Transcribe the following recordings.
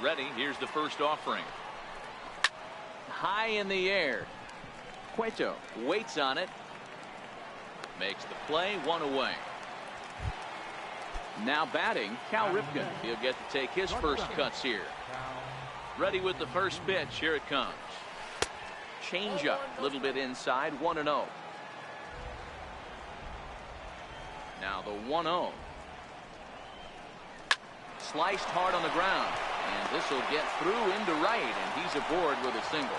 ready. Here's the first offering. High in the air. Cueto waits on it. Makes the play, 1 away. Now batting, Cal Ripken. He'll get to take his first cuts here. Ready with the first pitch. Here it comes. Changeup, a little bit inside, 1-0. Now the 1-0. Sliced hard on the ground. And this will get through into right, and he's aboard with a single.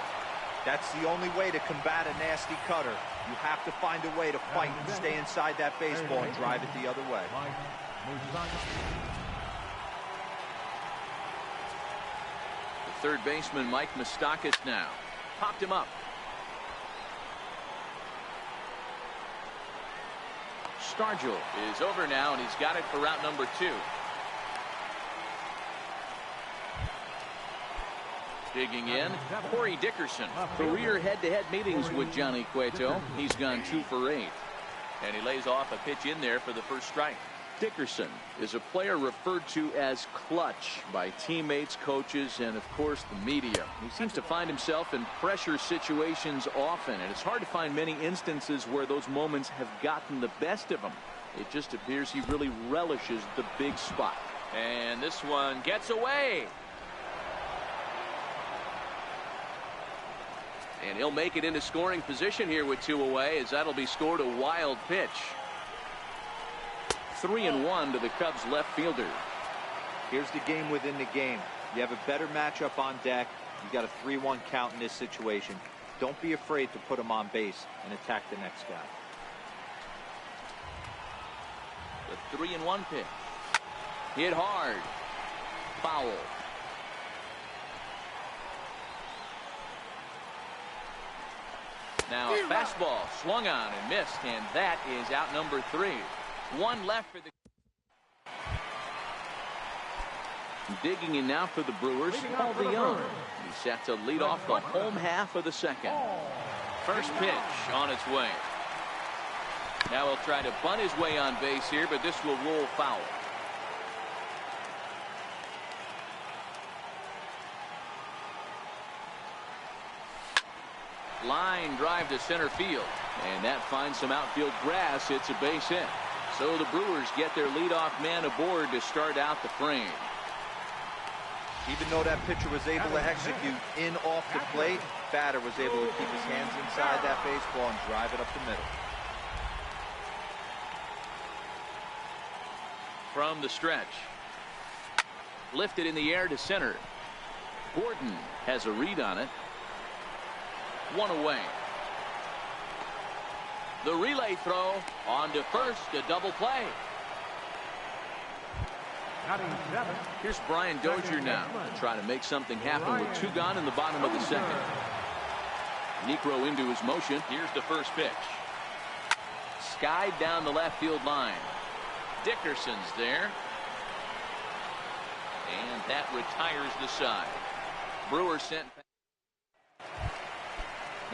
That's the only way to combat a nasty cutter. You have to find a way to fight and stay inside that baseball and drive it the other way. The third baseman, Mike Moustakas, now. Popped him up. Stargell is over now, and he's got it for route number 2. Digging in, Corey Dickerson. Career head-to-head meetings with Johnny Cueto. He's gone 2 for 8. And he lays off a pitch in there for the first strike. Dickerson is a player referred to as clutch by teammates, coaches, and of course the media. He seems to find himself in pressure situations often, and it's hard to find many instances where those moments have gotten the best of him. It just appears he really relishes the big spot. And this one gets away. And he'll make it into scoring position here with 2 away, as that'll be scored a wild pitch. 3-1 to the Cubs left fielder. Here's the game within the game. You have a better matchup on deck. You got a 3-1 count in this situation. Don't be afraid to put him on base and attack the next guy. The 3-1 pitch. Hit hard. Foul. Now a fastball swung on and missed, and that is out number 3. 1 left for the. Digging in now for the Brewers, Paul DeYoung. He's set to lead off the home half of the second. First pitch on its way. Now he'll try to bunt his way on base here, but this will roll foul. Line drive to center field, and that finds some outfield grass. It's a base hit. So the Brewers get their leadoff man aboard to start out the frame. Even though that pitcher was able to execute in off the plate, batter was able to keep his hands inside that baseball and drive it up the middle. From the stretch. Lifted in the air to center. Gordon has a read on it. 1 away. The relay throw on to first, a double play. Here's Brian Dozier now to try to make something happen with 2 gone in the bottom of the second. Niekro into his motion. Here's the first pitch. Skied down the left field line. Dickerson's there. And that retires the side. Brewers sent.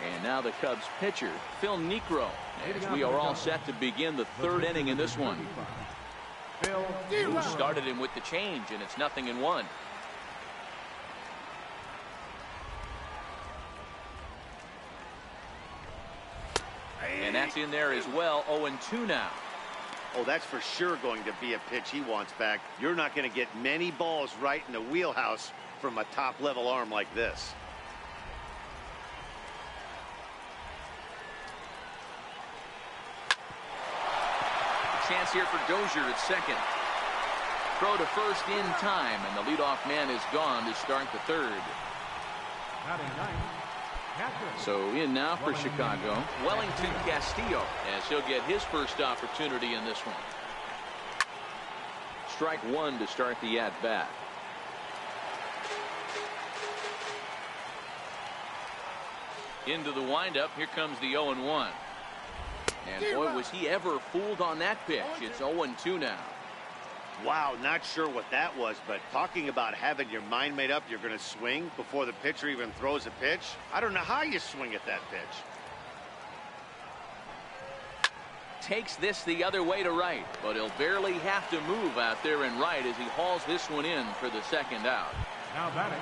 And now the Cubs pitcher, Phil Niekro, as we are all set to begin the 3rd inning in this one. Who started him with the change, and it's 0-1. And that's in there as well. 0-2 now. Oh, that's for sure going to be a pitch he wants back. You're not going to get many balls right in the wheelhouse from a top-level arm like this. Chance here for Dozier at second. Throw to first in time, and the leadoff man is gone to start the 3rd. So in now for Chicago, Wellington Castillo, as he'll get his first opportunity in this one. Strike 1 to start the at-bat. Into the windup, here comes the 0-1. And boy, was he ever fooled on that pitch. It's 0-2 now. Wow, not sure what that was, but talking about having your mind made up you're going to swing before the pitcher even throws a pitch. I don't know how you swing at that pitch. Takes this the other way to right, but he'll barely have to move out there in right as he hauls this one in for the 2nd out. Now batting.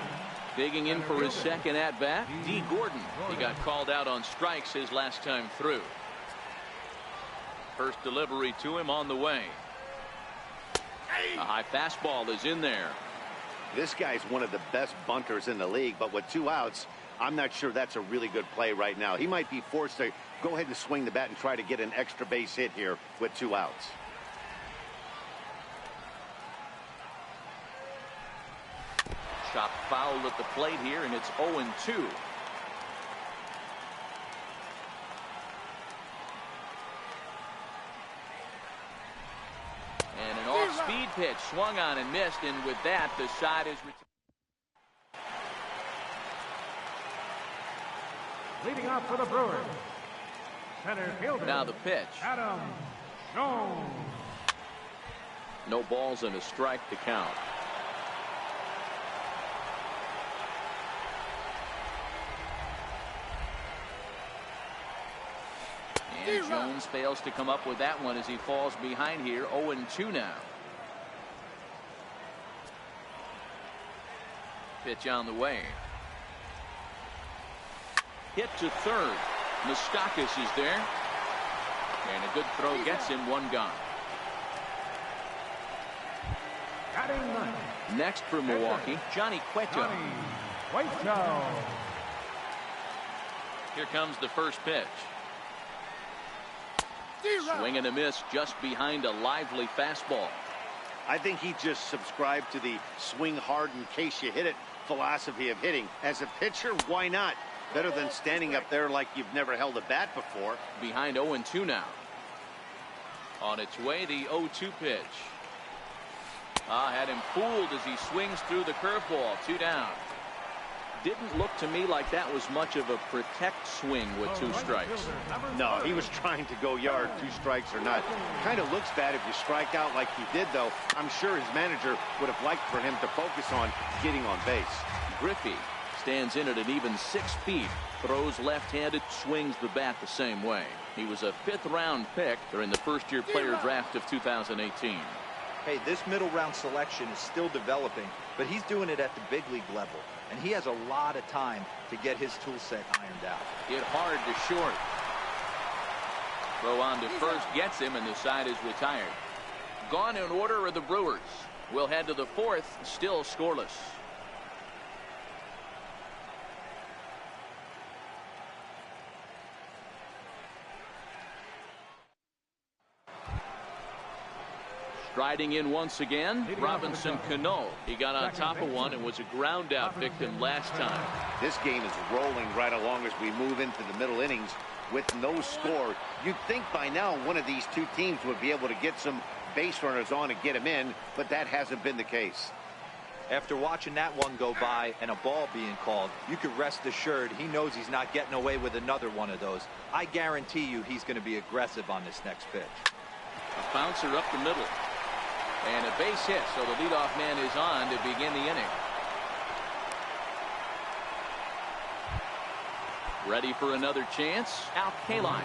Digging in for his second at-bat, D. Gordon. He got called out on strikes his last time through. First delivery to him on the way. A high fastball is in there. This guy's one of the best bunters in the league, but with 2 outs, I'm not sure that's a really good play right now. He might be forced to go ahead and swing the bat and try to get an extra base hit here with 2 outs. Shot fouled at the plate here, and it's 0-2. And an off-speed pitch swung on and missed, and with that, the side is retired. Leading off for the Brewers, center fielder. Now the pitch. Adam Jones. No balls and a strike to count. And Jones fails to come up with that one as he falls behind here. 0-2 now. Pitch on the way. Hit to third. Moustakas is there. And a good throw gets him, 1 gone. Batting ninth. Next for Milwaukee, Johnny Cueto. Here comes the first pitch. Swing and a miss just behind a lively fastball. I think he just subscribed to the swing hard in case you hit it philosophy of hitting. As a pitcher, why not? Better than standing up there like you've never held a bat before. Behind 0-2 now. On its way, the 0-2 pitch. Had him fooled as he swings through the curveball. 2 down. Didn't look to me like that was much of a protect swing with 2 strikes. No, he was trying to go yard, 2 strikes or not. Kind of looks bad if you strike out like he did, though. I'm sure his manager would have liked for him to focus on getting on base. Griffey stands in at an even 6 feet. Throws left-handed, swings the bat the same way. He was a 5th-round pick during the first-year player draft of 2018. Hey, this middle-round selection is still developing, but he's doing it at the big league level. And he has a lot of time to get his tool set ironed out. Hit hard to short. Throw on to first gets him, and the side is retired. Gone in order are the Brewers. We'll head to the 4th, still scoreless. Striding in once again, Robinson Cano. He got on top of one and was a ground out victim last time. This game is rolling right along as we move into the middle innings with no score. You'd think by now one of these 2 teams would be able to get some base runners on and get them in, but that hasn't been the case. After watching that one go by and a ball being called, you could rest assured he knows he's not getting away with another one of those. I guarantee you he's going to be aggressive on this next pitch. A bouncer up the middle. And a base hit, so the leadoff man is on to begin the inning. Ready for another chance, Al Kaline.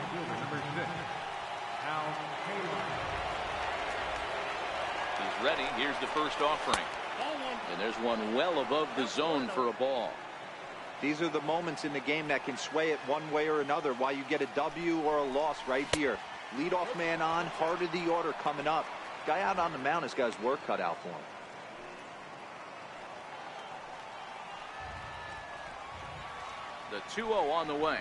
He's ready. Here's the first offering. And there's one well above the zone for a ball. These are the moments in the game that can sway it one way or another, why you get a W or a loss right here. Leadoff man on, heart of the order coming up. Guy out on the mound has got his work cut out for him. The 2-0 on the way.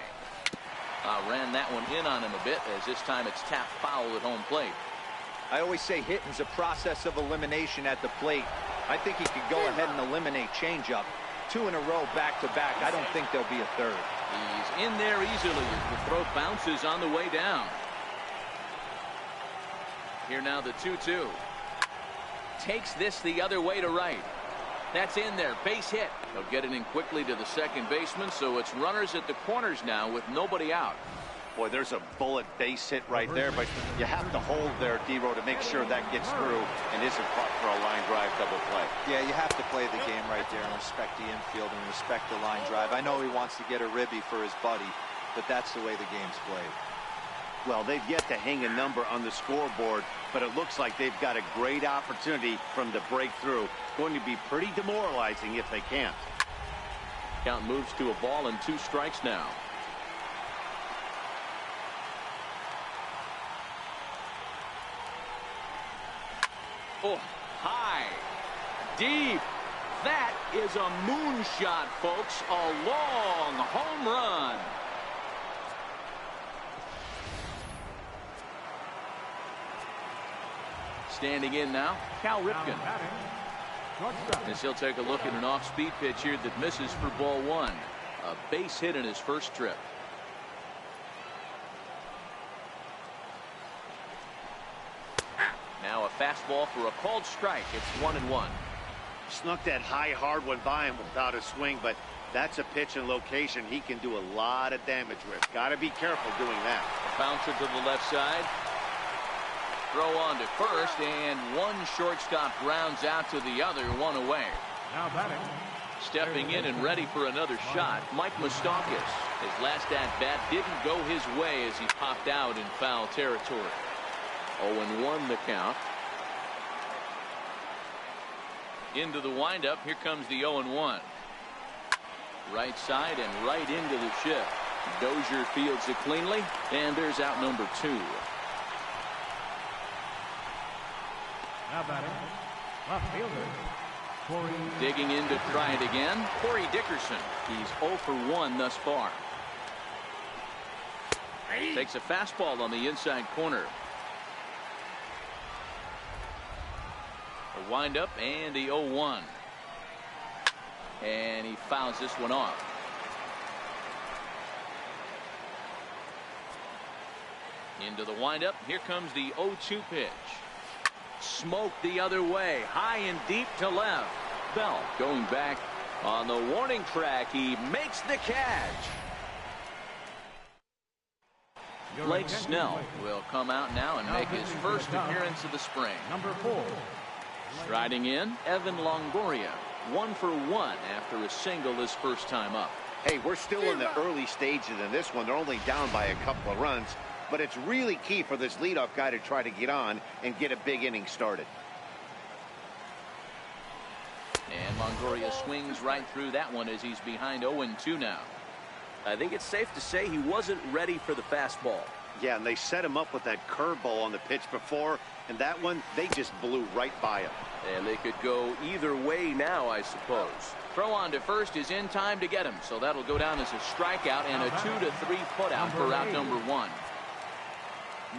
Ran that one in on him a bit, as this time it's tapped foul at home plate. I always say hitting's a process of elimination at the plate. I think he could go ahead and eliminate changeup. 2 in a row back to back. I don't think there'll be a third. He's in there easily as the throw bounces on the way down. Here now the 2-2. Takes this the other way to right. That's in there. Base hit. They'll get it in quickly to the second baseman, so it's runners at the corners now with nobody out. Boy, there's a bullet base hit right there, but you have to hold there, D-Row, to make sure that gets through and isn't caught for a line drive double play. Yeah, you have to play the game right there and respect the infield and respect the line drive. I know he wants to get a ribby for his buddy, but that's the way the game's played. Well, they've yet to hang a number on the scoreboard, but it looks like they've got a great opportunity for them to break through. Going to be pretty demoralizing if they can't. Count moves to a ball and 2 strikes now. Oh, high, deep. That is a moonshot, folks. A long home run. Standing in now, Cal Ripken. As he'll take a look at an off-speed pitch here that misses for ball 1. A base hit in his first trip. Now a fastball for a called strike. It's 1-1. Snuck that high hard one by him without a swing, but that's a pitch and location he can do a lot of damage with. Got to be careful doing that. Bouncer to the left side. Throw on to first, and one shortstop grounds out to the other, 1 away. Now batting. Stepping in and ready for another shot, Mike Moustakas. His last at-bat didn't go his way as he popped out in foul territory. 0-1 the count. Into the windup. Here comes the 0-1. Right side and right into the shift. Dozier fields it cleanly, and there's out number 2. Now batting. Left fielder. Corey. Digging in to try it again, Corey Dickerson. He's 0 for 1 thus far. Takes a fastball on the inside corner. A windup and the 0-1. And he fouls this one off. Into the windup. Here comes the 0-2 pitch. Smoked the other way, high and deep to left. Bell going back on the warning track. He makes the catch. Blake Snell will come out now and make his first appearance of the spring. Number 4. Striding in, Evan Longoria. 1 for 1 after a single his first time up. Hey, we're still in the early stages in this one. They're only down by a couple of runs. But it's really key for this leadoff guy to try to get on and get a big inning started. And Longoria swings right through that one as he's behind 0-2 now. I think it's safe to say he wasn't ready for the fastball. Yeah, and they set him up with that curveball on the pitch before, and that one, they just blew right by him. And they could go either way now, I suppose. Throw on to first is in time to get him, so that'll go down as a strikeout and a 2-3 putout for out number 1.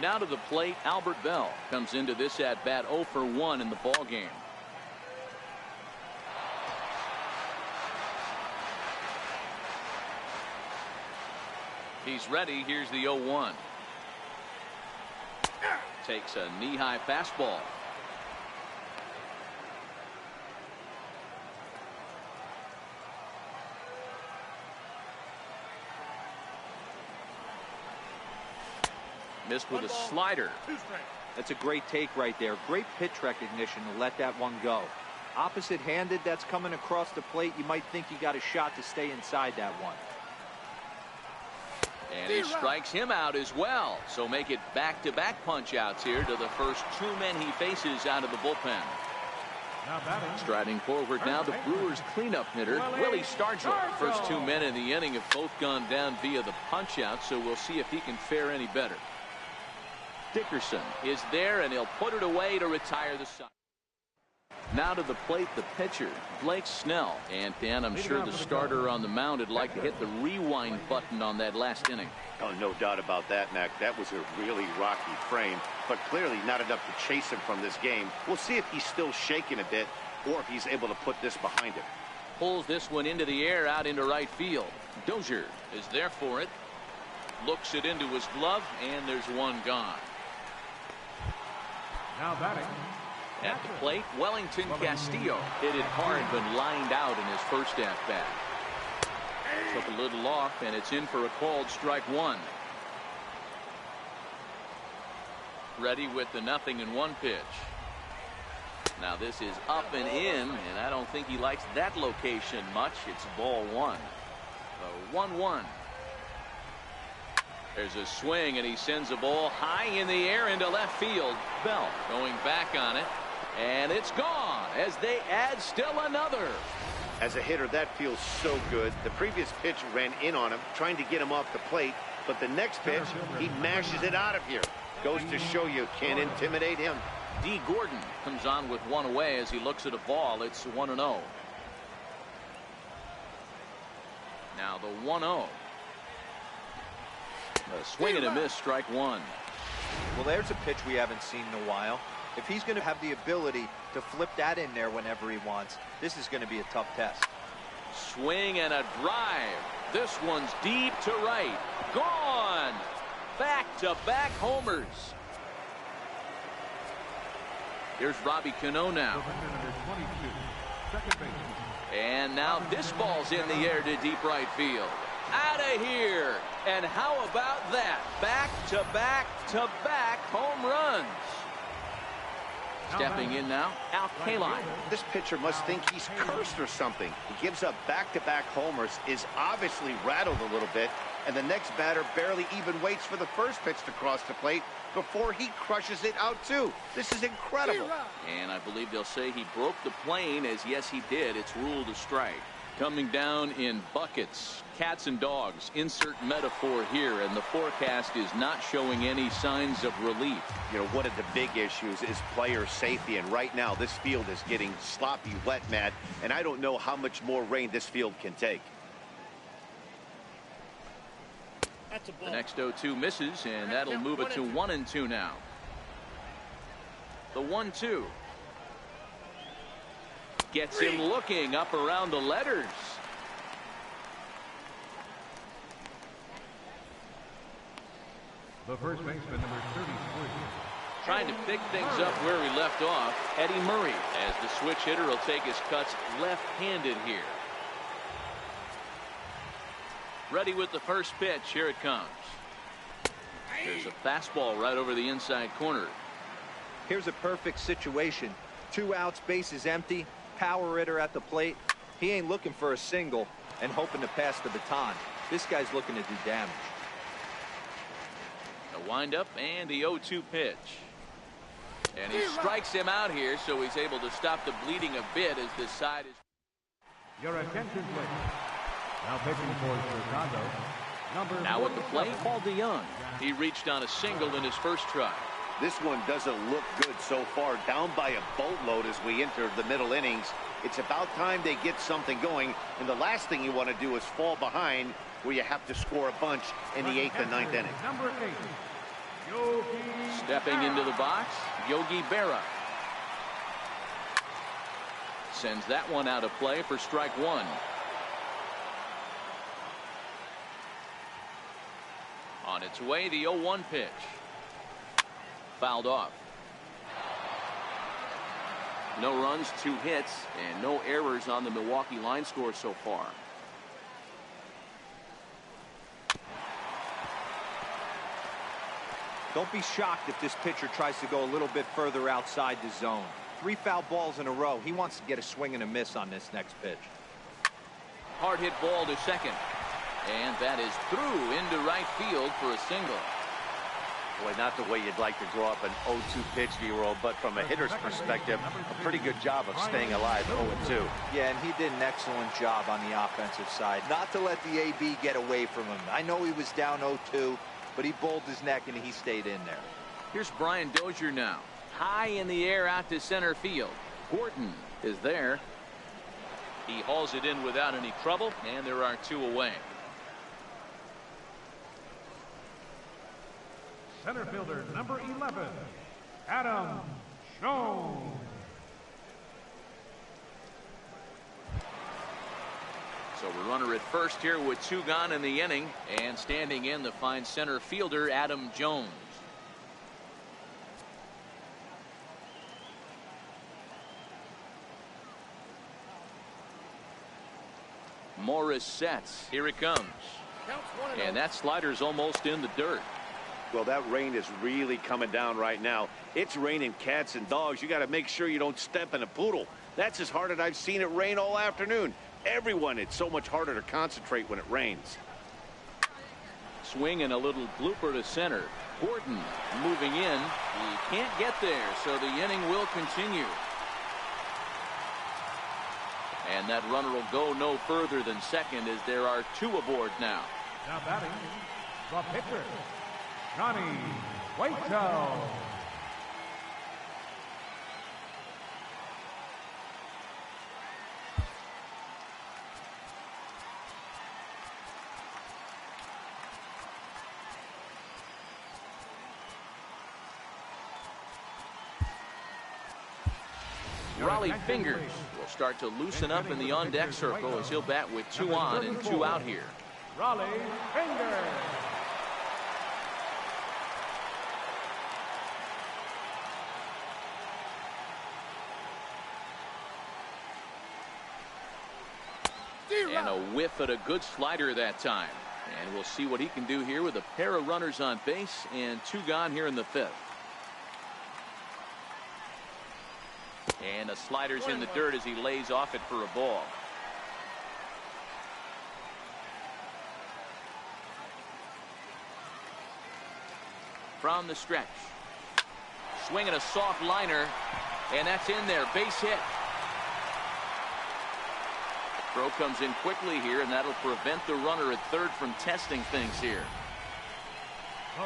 Now to the plate, Albert Bell comes into this at-bat 0 for 1 in the ballgame. He's ready. Here's the 0-1. Takes a knee-high fastball. Missed with a slider. That's a great take right there. Great pitch recognition to let that one go. Opposite-handed, that's coming across the plate. You might think you got a shot to stay inside that one. And he strikes him out as well. So make it back-to-back punch-outs here to the first 2 men he faces out of the bullpen. Striding forward now, the Brewers' cleanup hitter, Willie Stargell. First 2 men in the inning have both gone down via the punch-out, so we'll see if he can fare any better. Dickerson is there, and he'll put it away to retire the side. Now to the plate, the pitcher, Blake Snell. And Dan, I'm sure the starter on the mound would like to hit the rewind button on that last inning. Oh, no doubt about that, Mac. That was a really rocky frame, but clearly not enough to chase him from this game. We'll see if he's still shaking a bit or if he's able to put this behind him. Pulls this one into the air out into right field. Dozier is there for it. Looks it into his glove, and there's one gone. Now batting. At the plate, Wellington Castillo hit it hard but lined out in his first at-bat. Took a little off, and it's in for a called strike 1. Ready with the 0-1 pitch. Now this is up and in, and I don't think he likes that location much. It's ball 1. The 1-1. There's a swing, and he sends a ball high in the air into left field. Bell going back on it, and it's gone as they add still another. As a hitter, that feels so good. The previous pitch ran in on him, trying to get him off the plate, but the next pitch, he mashes it out of here. Goes to show you can't intimidate him. D. Gordon comes on with one away as he looks at a ball. It's 1-0. Now the 1-0. A swing and a miss, strike one. Well, there's a pitch we haven't seen in a while. If he's going to have the ability to flip that in there whenever he wants, this is going to be a tough test. Swing and a drive. This one's deep to right. Gone. Back-to-back homers. Here's Robbie Cano now. And now this ball's in the air to deep right field. Out of here. And how about that? Back-to-back-to-back home runs. Stepping in now, Al Kaline. This pitcher must think he's cursed or something. He gives up back-to-back homers, is obviously rattled a little bit, and the next batter barely even waits for the first pitch to cross the plate before he crushes it out too. This is incredible. And I believe they'll say he broke the plane, as yes he did. It's ruled a strike. Coming down in buckets, cats and dogs, insert metaphor here, and the forecast is not showing any signs of relief. You know, one of the big issues is player safety, and right now this field is getting sloppy wet, Matt, and I don't know how much more rain this field can take. The next 0-2 misses, and that'll move it to 1-2 now. The 1-2. Gets him looking up around the letters. The first baseman, number 33. Trying to pick things up where he left off, Eddie Murray, as the switch hitter will take his cuts left-handed here. Ready with the first pitch. Here it comes. There's a fastball right over the inside corner. Here's a perfect situation. 2 outs, bases empty. Power hitter at the plate. He ain't looking for a single and hoping to pass the baton. This guy's looking to do damage. The windup and the 0-2 pitch. And he strikes him out here, so he's able to stop the bleeding a bit as this side is. Your attention, please. Now pitching for Chicago, number now at the plate, Paul DeYoung. He reached on a single in his first try. This one doesn't look good so far. Down by a boatload as we enter the middle innings. It's about time they get something going, and the last thing you want to do is fall behind where you have to score a bunch in the 8th and 9th inning. Number 8, Yogi Stepping into the box, Yogi Berra. Sends that one out of play for strike one. On its way, the 0-1 pitch. Fouled off. No runs, 2 hits, and no errors on the Milwaukee line score so far. Don't be shocked if this pitcher tries to go a little bit further outside the zone. 3 foul balls in a row. He wants to get a swing and a miss on this next pitch. Hard hit ball to second. And that is through into right field for a single. Boy, not the way you'd like to draw up an 0-2 pitch, D-roll, but from a hitter's perspective, a pretty good job of staying alive 0-2. Yeah, and he did an excellent job on the offensive side. Not to let the AB get away from him. I know he was down 0-2, but he bowled his neck and he stayed in there. Here's Brian Dozier now. High in the air out to center field. Gordon is there. He hauls it in without any trouble, and there are 2 away. center fielder, number 11, Adam Jones. So a runner at first here with 2 gone in the inning, and standing in the fine center fielder Adam Jones. Morris sets. Here it comes. And that slider's almost in the dirt. Well, that rain is really coming down right now. It's raining cats and dogs. You got to make sure you don't step in a poodle. That's as hard as I've seen it rain all afternoon. Everyone, it's so much harder to concentrate when it rains. Swing and a little blooper to center. Gordon moving in. He can't get there, so the inning will continue. And that runner will go no further than second as there are 2 aboard now. Now batting, the pitcher, Johnny Cueto. Raleigh Fingers will start to loosen up in the on-deck circle as he'll bat with 2 on and 2 out here. Raleigh Fingers. And a whiff at a good slider that time. And we'll see what he can do here with a pair of runners on base and 2 gone here in the 5th. And the slider's in the dirt as he lays off it for a ball. From the stretch. Swinging a soft liner. And that's in there. Base hit. Throw comes in quickly here, and that'll prevent the runner at third from testing things here.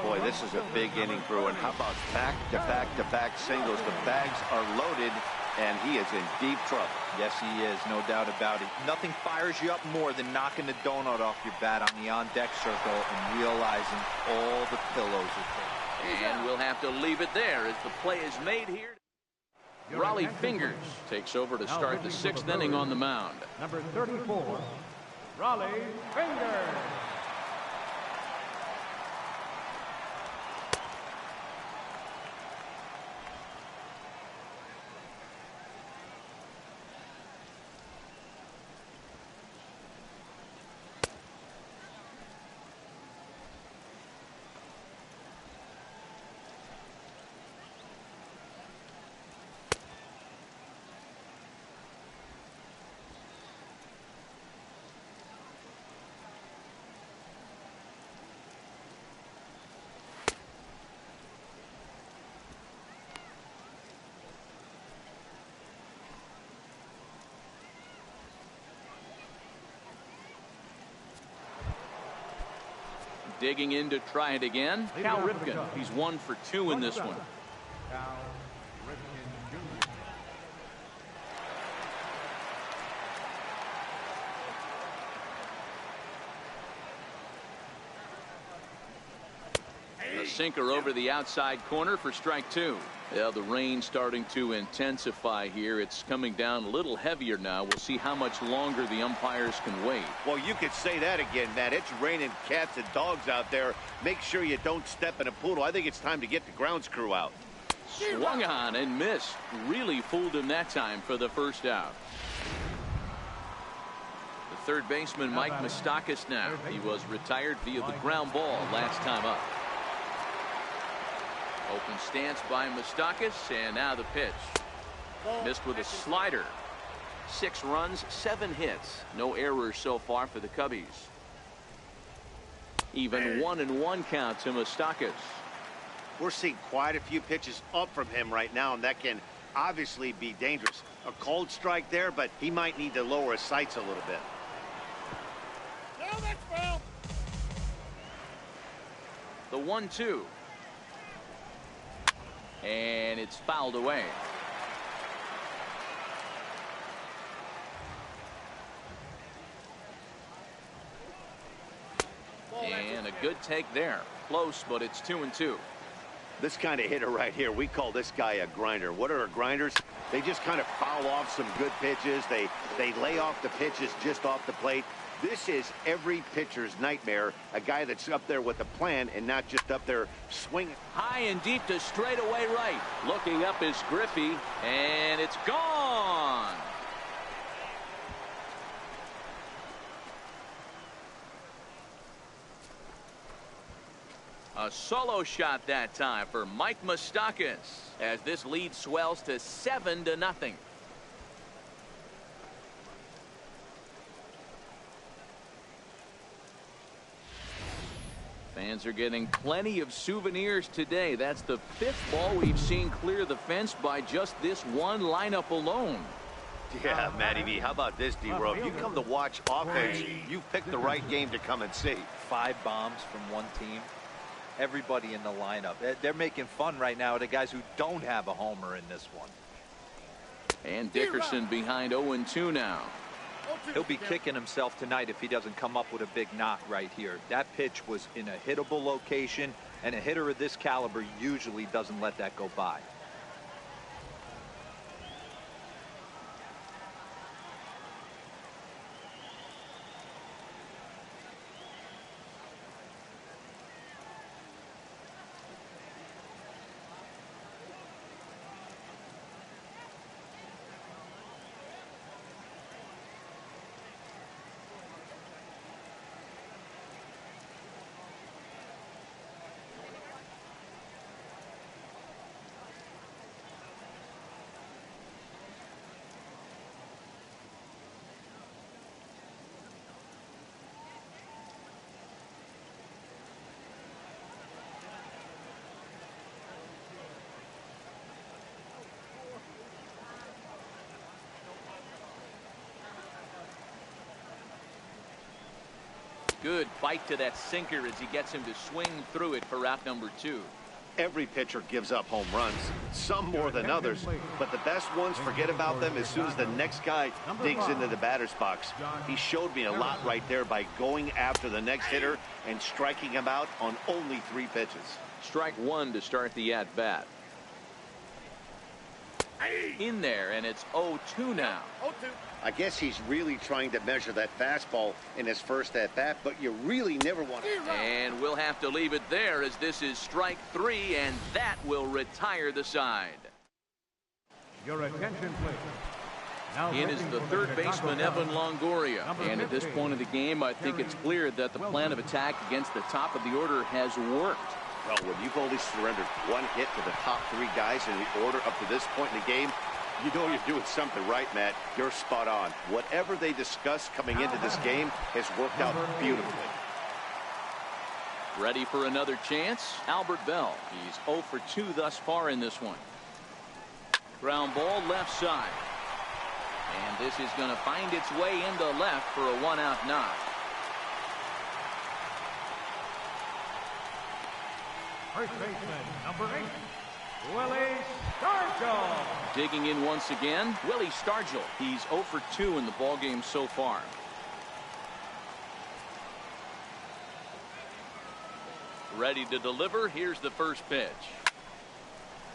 Boy, this is a big inning, Bruin. How about back-to-back-to-back singles? The bags are loaded, and he is in deep trouble. Yes, he is. No doubt about it. Nothing fires you up more than knocking the donut off your bat on the on-deck circle and realizing all the pillows are there. And we'll have to leave it there as the play is made here. Raleigh Fingers takes over to start the 6th inning on the mound. Number 34, Raleigh Fingers. Digging in to try it again. Cal Ripken. He's 1 for 2 in this one. Cal Ripken Jr. A sinker over the outside corner for strike 2. Yeah, the rain starting to intensify here. It's coming down a little heavier now. We'll see how much longer the umpires can wait. Well, you could say that again, Matt. It's raining cats and dogs out there. Make sure you don't step in a poodle. I think it's time to get the grounds crew out. Swung on and missed. Really fooled him that time for the first out. The third baseman, Mike Moustakas, now. He was retired via the ground ball last time up. Open stance by Moustakas, and now the pitch. Missed with a slider. 6 runs, 7 hits. No errors so far for the Cubbies. Even 1-1 count to Moustakas. We're seeing quite a few pitches up from him right now, and that can obviously be dangerous. A cold strike there, but he might need to lower his sights a little bit. The 1-2. And it's fouled away. And a good take there. Close, but it's 2-2. This kind of hitter right here, we call this guy a grinder. What are grinders? They just kind of foul off some good pitches. They lay off the pitches just off the plate. This is every pitcher's nightmare, a guy that's up there with a plan and not just up there swinging. High and deep to straightaway right. Looking up is Griffey, and it's gone. A solo shot that time for Mike Moustakas as this lead swells to 7-0. Fans are getting plenty of souvenirs today. That's the 5th ball we've seen clear the fence by just this one lineup alone. Yeah, Matty V, how about this, D-Row? If you come to watch offense, you've picked the right game to come and see. 5 bombs from one team. Everybody in the lineup. They're making fun right now of the guys who don't have a homer in this one. And Dickerson behind 0-2 now. He'll be kicking himself tonight if he doesn't come up with a big knock right here. That pitch was in a hittable location, and a hitter of this caliber usually doesn't let that go by. Good bite to that sinker as he gets him to swing through it for out number 2. Every pitcher gives up home runs, some more than others, but the best ones forget about them as soon as the next guy digs into the batter's box. He showed me a lot right there by going after the next hitter and striking him out on only 3 pitches. Strike 1 to start the at-bat. In there, and it's 0-2 now. I guess he's really trying to measure that fastball in his first at-bat, but you really never want to. And we'll have to leave it there as this is strike 3, and that will retire the side. Your attention, please. Now In is the third baseman, Evan Longoria. And at this point of the game, I think it's clear that the plan of attack against the top of the order has worked. Well, when you've only surrendered 1 hit to the top 3 guys in the order up to this point in the game, you know you're doing something right, Matt. You're spot on. Whatever they discussed coming into this game has worked out beautifully. Ready for another chance? Albert Bell. He's 0 for 2 thus far in this one. Ground ball left side. And this is going to find its way into left for a 1-out knock. First baseman, number 8, Willie Stargell. Digging in once again, Willie Stargell. He's 0 for 2 in the ballgame so far. Ready to deliver. Here's the first pitch.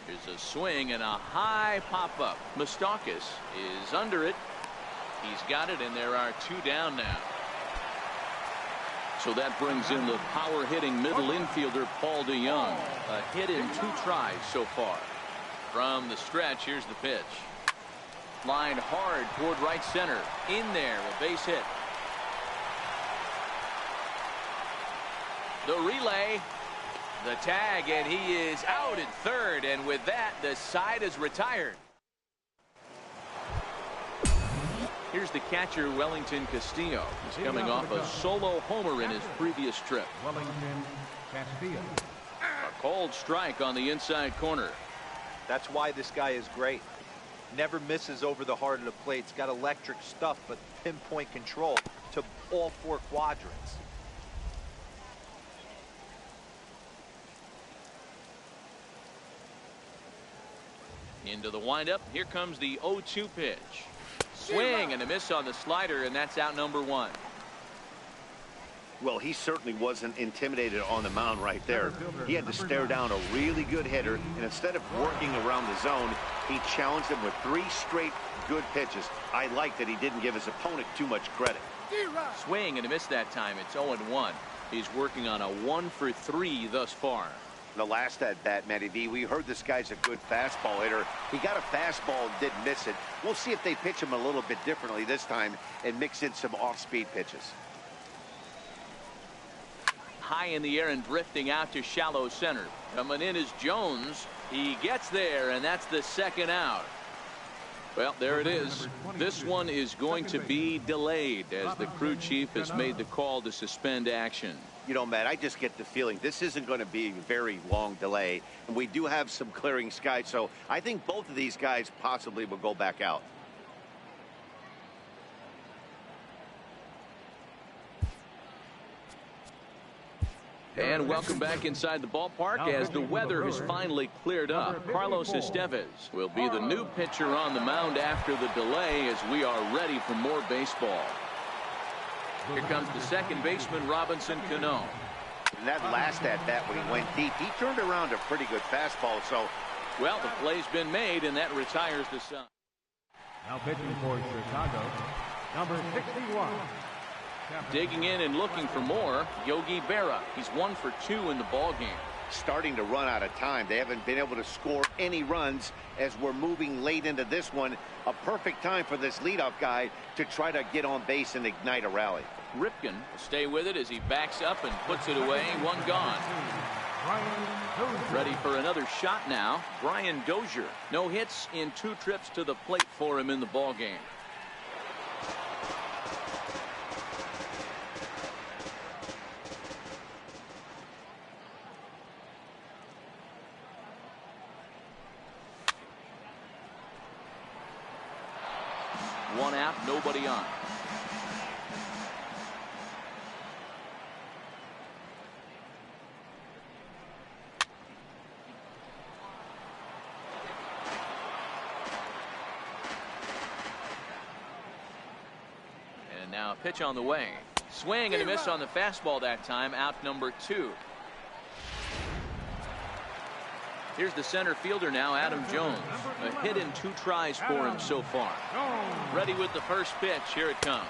Here's a swing and a high pop-up. Moustakas is under it. He's got it, and there are 2 down now. So that brings in the power-hitting middle infielder Paul DeYoung. A hit in 2 tries so far. From the stretch, here's the pitch. Lined hard toward right center. In there, a base hit. The relay. The tag, and he is out at third. And with that, the side is retired. Here's the catcher, Wellington Castillo. He's coming off a solo homer in his previous trip. Wellington Castillo. A called strike on the inside corner. That's why this guy is great. Never misses over the heart of the plate. He's got electric stuff, but pinpoint control to all 4 quadrants. Into the windup. Here comes the 0-2 pitch. Swing and a miss on the slider, and that's out number 1. Well, he certainly wasn't intimidated on the mound right there. He had to stare down a really good hitter, and instead of working around the zone, he challenged him with 3 straight good pitches. I like that he didn't give his opponent too much credit. Swing and a miss that time. It's 0-1. He's working on a 1 for 3 thus far. The last at-bat, Matty V, we heard this guy's a good fastball hitter. He got a fastball and didn't miss it. We'll see if they pitch him a little bit differently this time and mix in some off-speed pitches. High in the air and drifting out to shallow center. Coming in is Jones. He gets there, and that's the 2nd out. Well, there it is. This one is going to be delayed as the crew chief has made the call to suspend action. You know, Matt, I just get the feeling this isn't going to be a very long delay, and we do have some clearing skies, so I think both of these guys possibly will go back out. And welcome back inside the ballpark as the weather has finally cleared up. Carlos Estevez will be the new pitcher on the mound after the delay as we are ready for more baseball. Here comes the second baseman, Robinson Cano. And that last at-bat when he went deep, he turned around a pretty good fastball. So, well, the play's been made, and that retires the side. Now pitching for Chicago, number 61. Digging in and looking for more, Yogi Berra. He's 1 for 2 in the ball game. Starting to run out of time. They haven't been able to score any runs as we're moving late into this one. A perfect time for this leadoff guy to try to get on base and ignite a rally. Ripken will stay with it as he backs up and puts it away. 1 gone. Ready for another shot now. Brian Dozier. No hits in 2 trips to the plate for him in the ball game. One out, nobody on. And now a pitch on the way. Swing and a miss on the fastball that time. Out number 2. Here's the center fielder now, Adam Jones. A hit in 2 tries for him so far. Ready with the first pitch. Here it comes.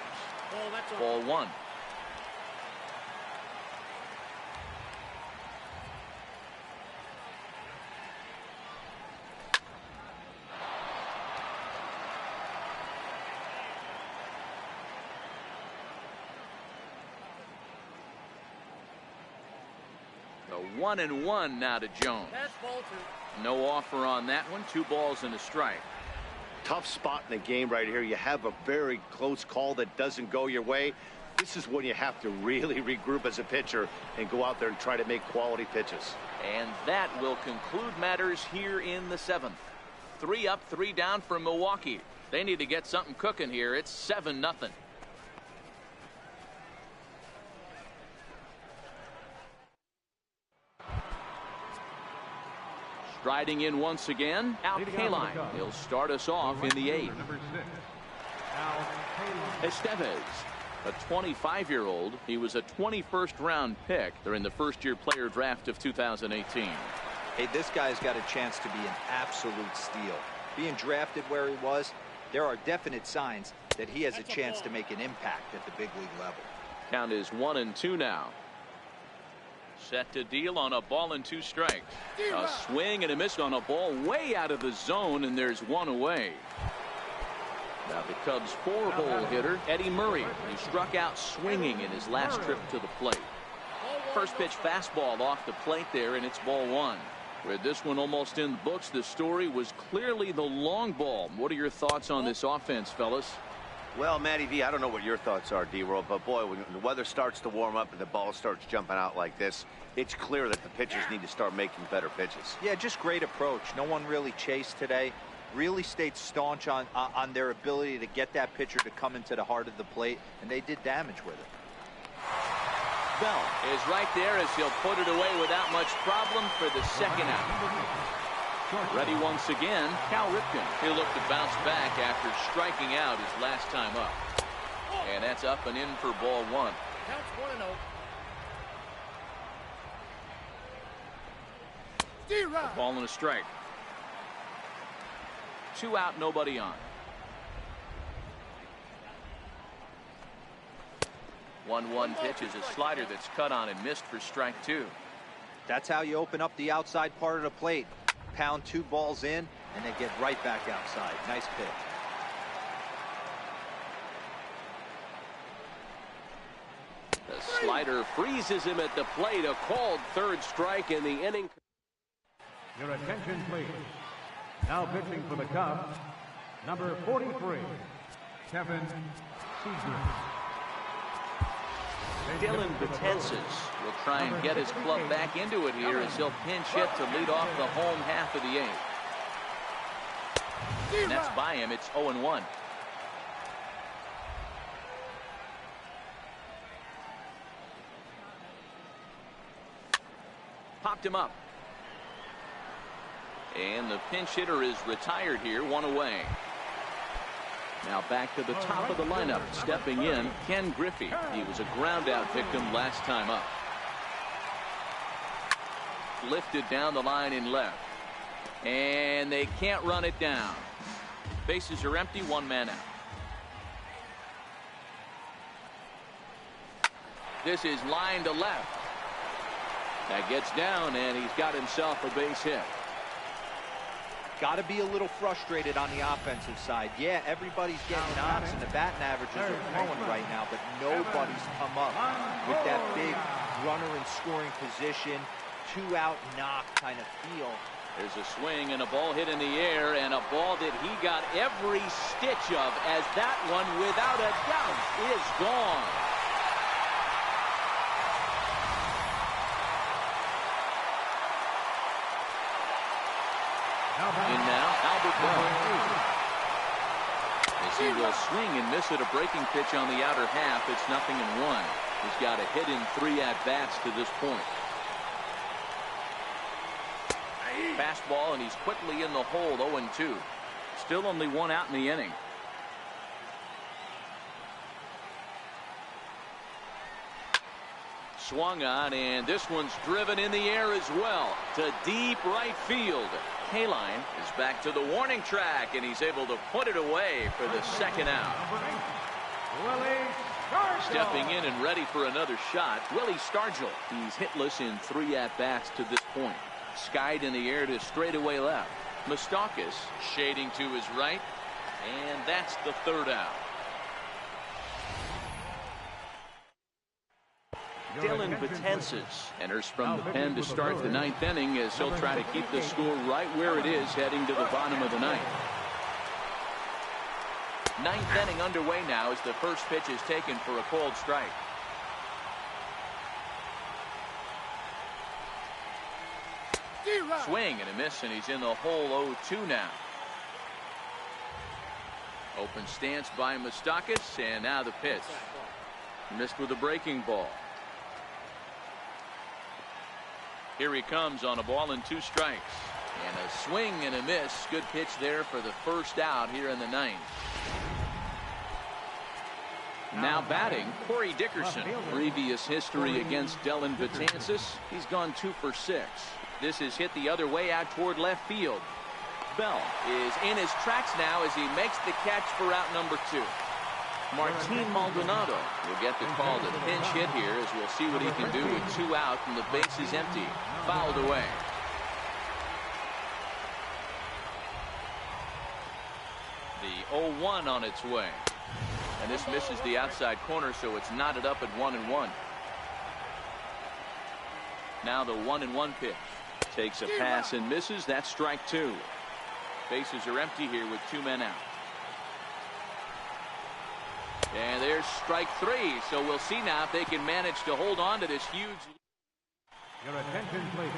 Ball 1. The 1-1 now to Jones. No offer on that one. 2 balls and a strike. Tough spot in the game right here. You have a very close call that doesn't go your way. This is when you have to really regroup as a pitcher and go out there and try to make quality pitches. And that will conclude matters here in the 7th. 3 up, 3 down for Milwaukee. They need to get something cooking here. It's 7-0. Striding in once again, Al Kaline. He'll start us off in the 8th. Estevez, a 25-year-old. He was a 21st round pick during the first-year player draft of 2018. Hey, this guy's got a chance to be an absolute steal. Being drafted where he was, there are definite signs that he has a chance to make an impact at the big league level. Count is 1-2 now. Set to deal on a ball and 2 strikes. A swing and a miss on a ball way out of the zone, and there's 1 away. Now the Cubs' 4-hole hitter, Eddie Murray. He struck out swinging in his last trip to the plate. First pitch fastball off the plate there, and it's ball 1. With this one almost in the books, the story was clearly the long ball. What are your thoughts on this offense, fellas? Well, Matty V, I don't know what your thoughts are, D-Roll, but boy, when the weather starts to warm up and the ball starts jumping out like this, it's clear that the pitchers need to start making better pitches. Yeah, just great approach. No one really chased today. Really stayed staunch on their ability to get that pitcher to come into the heart of the plate, and they did damage with it. Bell is right there as he'll put it away without much problem for the 2nd out. Ready once again, Cal Ripken. He'll look to bounce back after striking out his last time up. And that's up and in for ball 1. Counts 1-0. A ball and a strike. 2 out, nobody on. 1-1 pitch is a slider that's cut on and missed for strike 2. That's how you open up the outside part of the plate. Pound 2 balls in, and they get right back outside. Nice pitch. The slider freezes him at the plate. A called 3rd strike in the inning. Your attention, please. Now pitching for the Cubs, Number 43, Kevin Seager. Dylan Betances will try and get his club back into it here as he'll pinch hit to lead off the home half of the 8th. And that's by him. It's 0-1. Popped him up. And the pinch hitter is retired here, 1 away. Now back to the top of the lineup. Stepping in, Ken Griffey. He was a ground out victim last time up. Lifted down the line in left. And they can't run it down. Bases are empty, 1 man out. This is line to left. That gets down, and he's got himself a base hit. Got to be a little frustrated on the offensive side. Yeah, everybody's getting knocks, and the batting averages are flowing right now, but nobody's come up with that big runner in scoring position, 2-out knock kind of feel. There's a swing and a ball hit in the air, and a ball that he got every stitch of, as that one, without a doubt, is gone. And now Albert Bell, as he will swing and miss at a breaking pitch on the outer half. It's 0-1. He's got a hit in 3 at-bats to this point. Fastball, and he's quickly in the hole. 0-2. Still only 1 out in the inning. Swung on, and this one's driven in the air as well to deep right field. Kaline is back to the warning track, and he's able to put it away for the 2nd out. Stepping in and ready for another shot, Willie Stargell. He's hitless in 3 at-bats to this point. Skied in the air to straightaway left. Moustakas shading to his right, and that's the 3rd out. Dylan Betances enters from the pen to start the 9th inning, as he'll try to keep the score right where it is heading to the bottom of the 9th. 9th inning underway now as the first pitch is taken for a called strike. Swing and a miss, and he's in the hole. 0-2 now. Open stance by Moustakas, and now the pitch. Missed with a breaking ball. Here he comes on a ball and 2 strikes. And a swing and a miss. Good pitch there for the 1st out here in the 9th. Now batting, Corey Dickerson. Previous history against Dylan Betances. He's gone 2 for 6. This is hit the other way out toward left field. Bell is in his tracks now as he makes the catch for out number 2. Martin Maldonado will get the call to pinch hit here, as we'll see what he can do with 2 out and the base is empty. Fouled away. The 0-1 on its way. And this misses the outside corner, so it's knotted up at 1-1. Now the 1-1 pitch. Takes a pass and misses. That's strike 2. Bases are empty here with 2 men out. And there's strike 3. So we'll see now if they can manage to hold on to this huge. Your attention, please.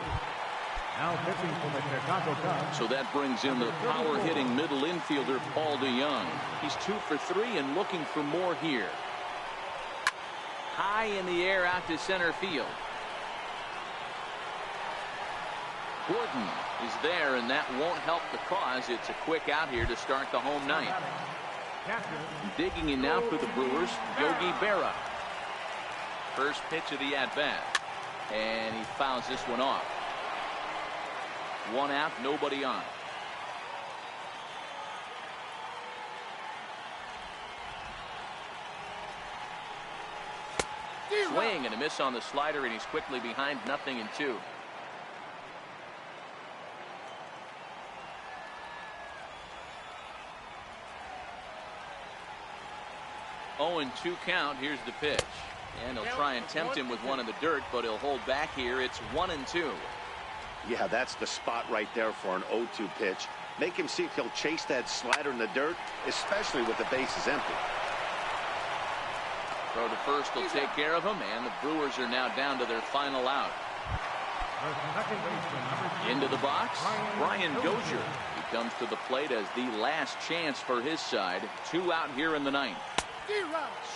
Now pitching for the Chicago Cubs. So that brings in the power-hitting middle infielder Paul DeYoung. He's 2 for 3 and looking for more here. High in the air out to center field. Gordon is there, and that won't help the cause. It's a quick out here to start the home 9th. Digging in now for the Brewers, Yogi Berra. First pitch of the at-bat, and he fouls this one off. 1 out, nobody on. Swing and a miss on the slider, and he's quickly behind 0-2. 0-2 count. Here's the pitch, and he'll try and tempt him with one in the dirt, but he'll hold back here. It's 1-2. Yeah, that's the spot right there for an 0-2 pitch. Make him see if he'll chase that slider in the dirt, especially with the bases empty. Throw to first will take care of him, and the Brewers are now down to their final out. Into the box, Brian Dozier. He comes to the plate as the last chance for his side. 2 out here in the ninth.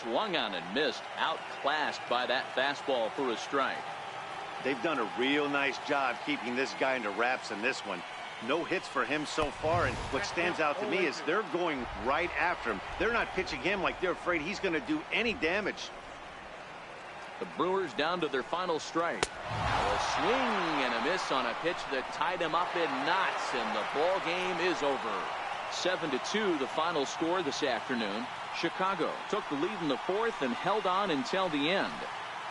Swung on and missed, outclassed by that fastball for a strike. They've done a real nice job keeping this guy into wraps in this one. No hits for him so far, and what stands out to me is they're going right after him. They're not pitching him like they're afraid he's going to do any damage. The Brewers down to their final strike. A swing and a miss on a pitch that tied him up in knots, and the ball game is over. 7-2 the final score this afternoon. Chicago took the lead in the fourth and held on until the end.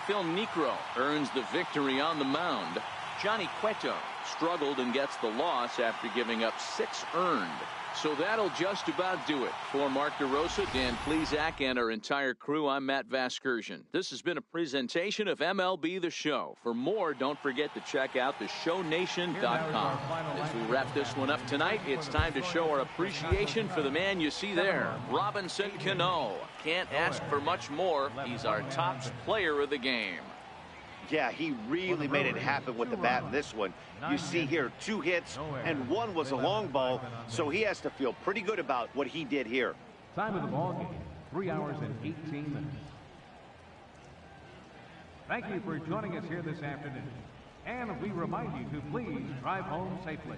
Phil Niekro earns the victory on the mound. Johnny Cueto struggled and gets the loss after giving up 6 earned. So that'll just about do it. For Mark DeRosa, Dan Plesac, and our entire crew, I'm Matt Vasgersian. This has been a presentation of MLB The Show. For more, don't forget to check out theshownation.com. As we wrap this one up tonight, it's time to show our appreciation for the man you see there, Robinson Cano. Can't ask for much more. He's our top player of the game. Yeah, he really made it happen with the bat in this one. You see here 2 hits, and 1 was a long ball, so he has to feel pretty good about what he did here. Time of the ball game, 3 hours and 18 minutes. Thank you for joining us here this afternoon. And we remind you to please drive home safely.